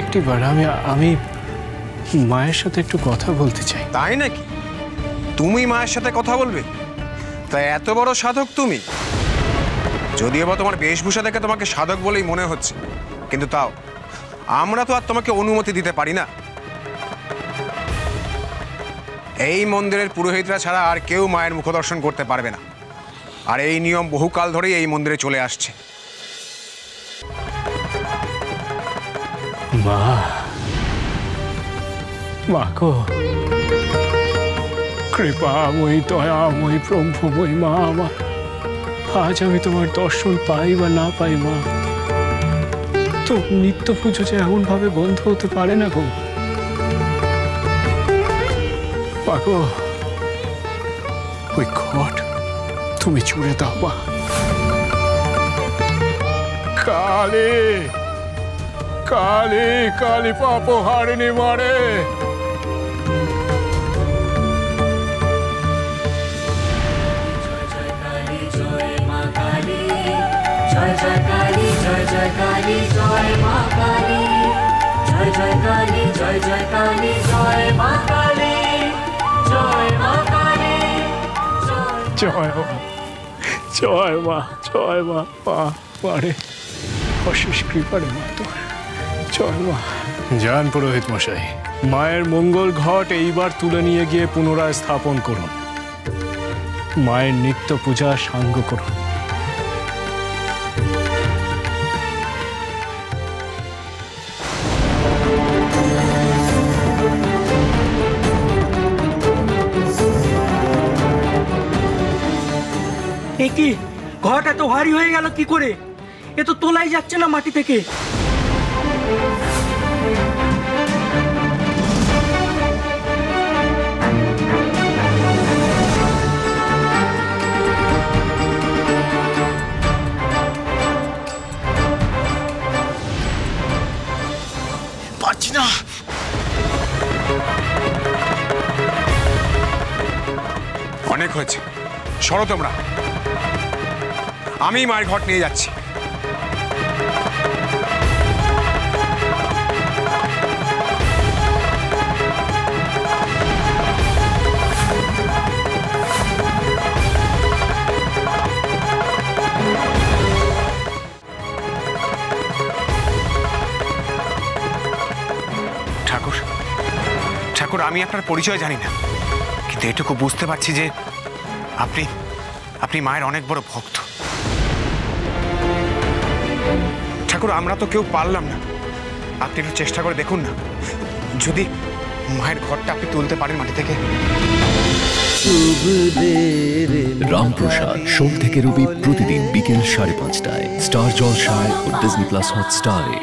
একটিবার আমি মায়ের সাথে একটু কথা বলতে চাই। তাই নাকি? তুমি মায়ের সাথে কথা বলবে? তাই এত বড় সাধক তুমি? যদিও বা তোমার বেশভূষা দেখে তোমাকে সাধক বলেই মনে হচ্ছে, কিন্তু তাও আমরা তো আর তোমাকে অনুমতি দিতে পারি না। এই মন্দিরের পুরোহিতরা ছাড়া আর কেউ মায়ের মুখ দর্শন করতে পারবে না, আর এই নিয়ম বহুকাল ধরেই এই মন্দিরে চলে আসছে। মা, মা গো, কৃপাময়ী দয়াময়ী ব্রহ্মময়ী মা আমার, আজ আমি তোমার দর্শন পাই বা না পাই মা, তো নিত্য পুজো যে এমন ভাবে বন্ধ হতে পারে না গো। মা গো, ওই ঘট তুমি ছুঁড়ে দাও মা। কালী কালী কালী পাপ হারিনি মারে। জয় জয় কালী জয় জয় কালী জয় মা কালী, জয় জয় কালী জয় জয় কালী জয় মা কালী, জয় মা কালী, জয় মা, জয় মা, জয় মা, মা মারে অশেষ কৃপারে মা তোমার, জয় মা। যান পুরোহিত মশাই, মায়ের মঙ্গল ঘট এইবার তুলে নিয়ে গিয়ে পুনরায় স্থাপন করুন, মায়ের নিত্য পূজা সাঙ্গ করুন। কি ঘট এত ভারী হয়ে গেল কি করে? এ তো তোলাই যাচ্ছে না মাটি থেকে। পারছি না। অনেক হয়েছে, সরো তোমরা, আমি মায়ের ঘট নিয়ে যাচ্ছি। ঠাকুর, ঠাকুর, আমি আপনার পরিচয় জানি না, কিন্তু এটুকু বুঝতে পারছি যে আপনি আপনি মায়ের অনেক বড় ভক্ত। ঠাকুর, আমরা তো কেউ পারলাম না, আপনি একটু চেষ্টা করে দেখুন না, যদি মায়ের ঘরটা আপনি তুলতে পারেন মাটি থেকে। রামপ্রসাদ সোম থেকে রবি প্রতিদিন বিকেল 5:30টায় স্টার জলসায় ও ডিজনি প্লাস হটস্টারে।